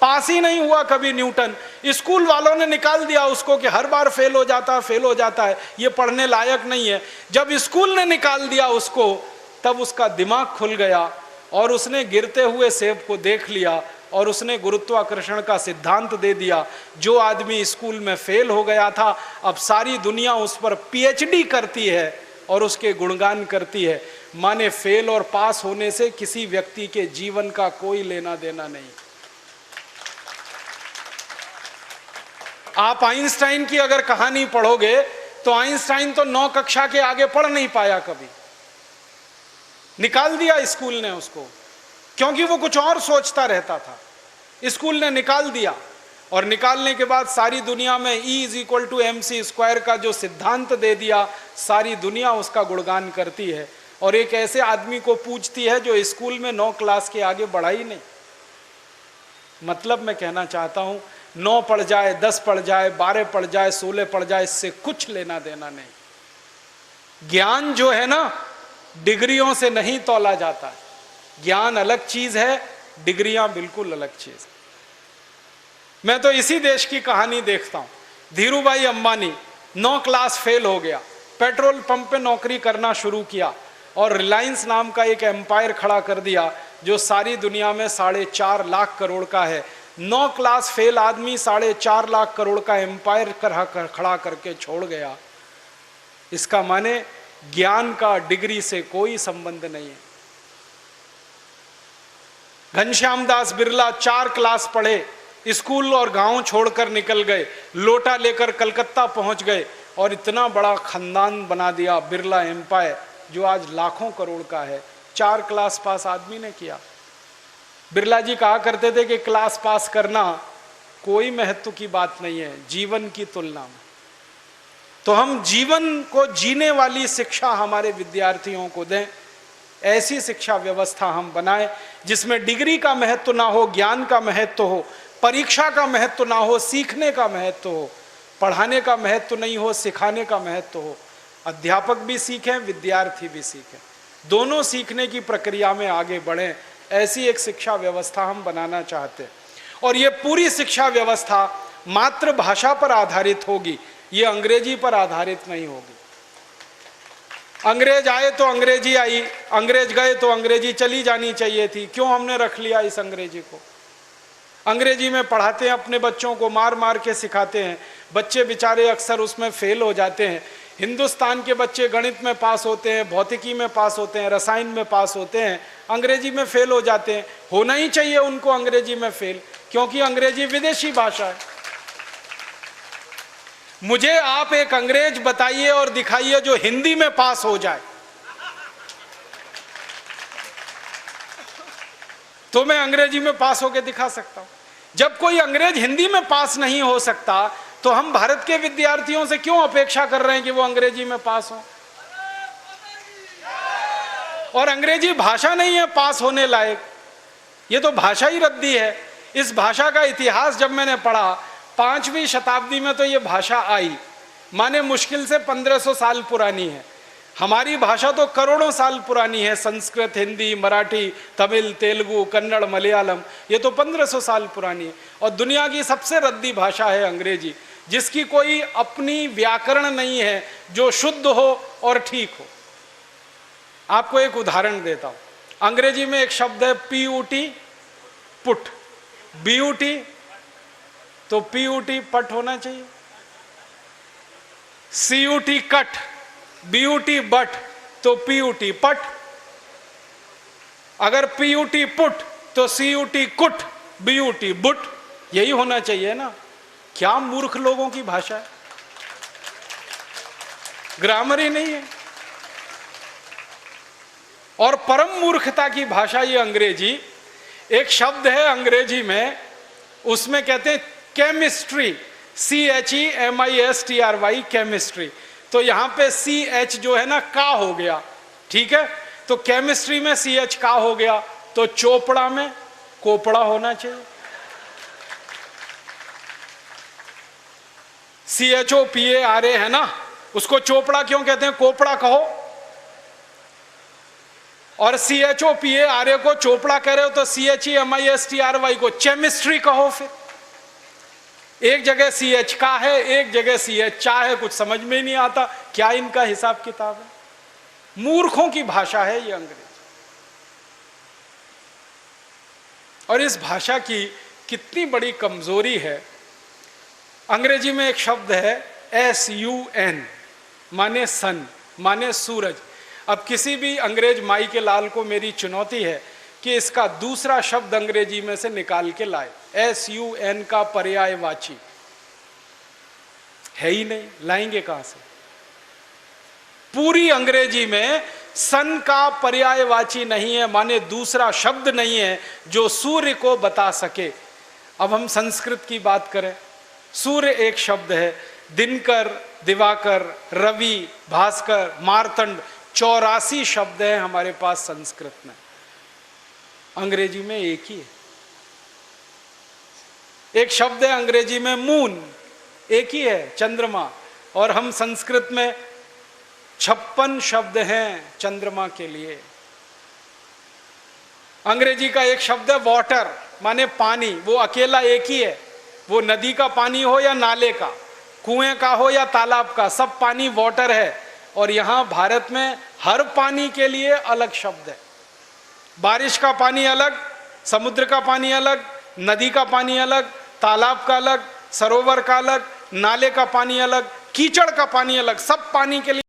पास ही नहीं हुआ कभी न्यूटन। स्कूल वालों ने निकाल दिया उसको कि हर बार फेल हो जाता है, ये पढ़ने लायक नहीं है। जब स्कूल ने निकाल दिया उसको, तब उसका दिमाग खुल गया और उसने गिरते हुए सेब को देख लिया और उसने गुरुत्वाकर्षण का सिद्धांत दे दिया। जो आदमी स्कूल में फेल हो गया था, अब सारी दुनिया उस पर पीएचडी करती है और उसके गुणगान करती है। माने फेल और पास होने से किसी व्यक्ति के जीवन का कोई लेना देना नहीं। आप आइंस्टाइन की अगर कहानी पढ़ोगे तो आइंस्टाइन तो 9 कक्षा के आगे पढ़ नहीं पाया कभी, निकाल दिया स्कूल ने उसको, क्योंकि वो कुछ और सोचता रहता था। स्कूल ने निकाल दिया और निकालने के बाद सारी दुनिया में E=mc² का जो सिद्धांत दे दिया, सारी दुनिया उसका गुणगान करती है और एक ऐसे आदमी को पूछती है जो स्कूल में 9 क्लास के आगे बढ़ा ही नहीं। मतलब मैं कहना चाहता हूं, 9 पढ़ जाए, 10 पढ़ जाए, 12 पढ़ जाए, 16 पढ़ जाए, इससे कुछ लेना देना नहीं। ज्ञान जो है ना, डिग्रियों से नहीं तौला जाता है। ज्ञान अलग चीज है, डिग्रियां बिल्कुल अलग चीज। मैं तो इसी देश की कहानी देखता हूं। धीरूभाई अंबानी 9 क्लास फेल हो गया, पेट्रोल पंप पे नौकरी करना शुरू किया और रिलायंस नाम का एक एम्पायर खड़ा कर दिया जो सारी दुनिया में 4.5 लाख करोड़ का है। 9 क्लास फेल आदमी 4.5 लाख करोड़ का एम्पायर खड़ा करके छोड़ गया। इसका माने ज्ञान का डिग्री से कोई संबंध नहीं है। घनश्याम दास बिरला 4 क्लास पढ़े, स्कूल और गांव छोड़कर निकल गए, लोटा लेकर कलकत्ता पहुंच गए और इतना बड़ा खानदान बना दिया, बिरला एम्पायर, जो आज लाखों करोड़ का है। 4 क्लास पास आदमी ने किया। बिरला जी कहा करते थे कि क्लास पास करना कोई महत्व की बात नहीं है जीवन की तुलना में। तो हम जीवन को जीने वाली शिक्षा हमारे विद्यार्थियों को दें, ऐसी शिक्षा व्यवस्था हम बनाएं जिसमें डिग्री का महत्व ना हो, ज्ञान का महत्व हो, परीक्षा का महत्व ना हो, सीखने का महत्व हो, पढ़ाने का महत्व नहीं हो, सिखाने का महत्व हो। अध्यापक भी सीखें, विद्यार्थी भी सीखें, दोनों सीखने की प्रक्रिया में आगे बढ़ें। ऐसी एक शिक्षा व्यवस्था हम बनाना चाहते हैं और ये पूरी शिक्षा व्यवस्था मातृभाषा पर आधारित होगी, ये अंग्रेजी पर आधारित नहीं होगी। अंग्रेज आए तो अंग्रेजी आई, अंग्रेज गए तो अंग्रेजी चली जानी चाहिए थी। क्यों हमने रख लिया इस अंग्रेजी को? अंग्रेजी में पढ़ाते हैं अपने बच्चों को, मार मार के सिखाते हैं, बच्चे बेचारे अक्सर उसमें फेल हो जाते हैं। हिंदुस्तान के बच्चे गणित में पास होते हैं, भौतिकी में पास होते हैं, रसायन में पास होते हैं, अंग्रेजी में फेल हो जाते हैं। होना ही चाहिए उनको अंग्रेजी में फेल, क्योंकि अंग्रेजी विदेशी भाषा है। मुझे आप एक अंग्रेज बताइए और दिखाइए जो हिंदी में पास हो जाए, तो मैं अंग्रेजी में पास होकर दिखा सकता हूं। जब कोई अंग्रेज हिंदी में पास नहीं हो सकता, तो हम भारत के विद्यार्थियों से क्यों अपेक्षा कर रहे हैं कि वो अंग्रेजी में पास हो? और अंग्रेजी भाषा नहीं है पास होने लायक, ये तो भाषा ही रद्दी है। इस भाषा का इतिहास जब मैंने पढ़ा, 5वीं शताब्दी में तो ये भाषा आई, माने मुश्किल से 1500 साल पुरानी है। हमारी भाषा तो करोड़ों साल पुरानी है, संस्कृत, हिंदी, मराठी, तमिल, तेलुगु, कन्नड़, मलयालम, ये तो 1500 साल पुरानी है। और दुनिया की सबसे रद्दी भाषा है अंग्रेजी, जिसकी कोई अपनी व्याकरण नहीं है जो शुद्ध हो और ठीक हो। आपको एक उदाहरण देता हूं। अंग्रेजी में एक शब्द है PUT, पुट, BUT, तो PUT पट होना चाहिए। CUT कट, BUT बट, तो PUT पट। अगर PUT पुट तो CUT कुट, BUT बुट, यही होना चाहिए ना। क्या मूर्ख लोगों की भाषा है, ग्रामर ही नहीं है। और परम मूर्खता की भाषा ये अंग्रेजी। एक शब्द है अंग्रेजी में, उसमें कहते हैं केमिस्ट्री, CHEMISTRY, केमिस्ट्री। तो यहां पे CH जो है ना का हो गया, ठीक है। तो केमिस्ट्री में CH का हो गया, तो चोपड़ा में कोपड़ा होना चाहिए। CHOPARA है ना, उसको चोपड़ा क्यों कहते हैं, कोपड़ा कहो। और CHOPA आर्य को चोपड़ा कह रहे हो तो CHEMISTRY को केमिस्ट्री कहो। फिर एक जगह CH का है, एक जगह CH चा है, कुछ समझ में ही नहीं आता क्या इनका हिसाब किताब है। मूर्खों की भाषा है ये अंग्रेजी। और इस भाषा की कितनी बड़ी कमजोरी है। अंग्रेजी में एक शब्द है SUN, माने सन, माने सूरज। अब किसी भी अंग्रेज माई के लाल को मेरी चुनौती है कि इसका दूसरा शब्द अंग्रेजी में से निकाल के लाए। SUN का पर्यायवाची है ही नहीं, लाएंगे कहां से? पूरी अंग्रेजी में सन का पर्यायवाची नहीं है, माने दूसरा शब्द नहीं है जो सूर्य को बता सके। अब हम संस्कृत की बात करें, सूर्य एक शब्द है, दिनकर, दिवाकर, रवि, भास्कर, मार्तंड, 84 शब्द हैं हमारे पास संस्कृत में। अंग्रेजी में एक ही है। एक शब्द है अंग्रेजी में मून, एक ही है, चंद्रमा। और हम संस्कृत में 56 शब्द हैं चंद्रमा के लिए। अंग्रेजी का एक शब्द है वाटर, माने पानी, वो अकेला एक ही है। वो नदी का पानी हो या नाले का, कुएं का हो या तालाब का, सब पानी वाटर है। और यहां भारत में हर पानी के लिए अलग शब्द है। बारिश का पानी अलग, समुद्र का पानी अलग, नदी का पानी अलग, तालाब का अलग, सरोवर का अलग, नाले का पानी अलग, कीचड़ का पानी अलग, सब पानी के लिए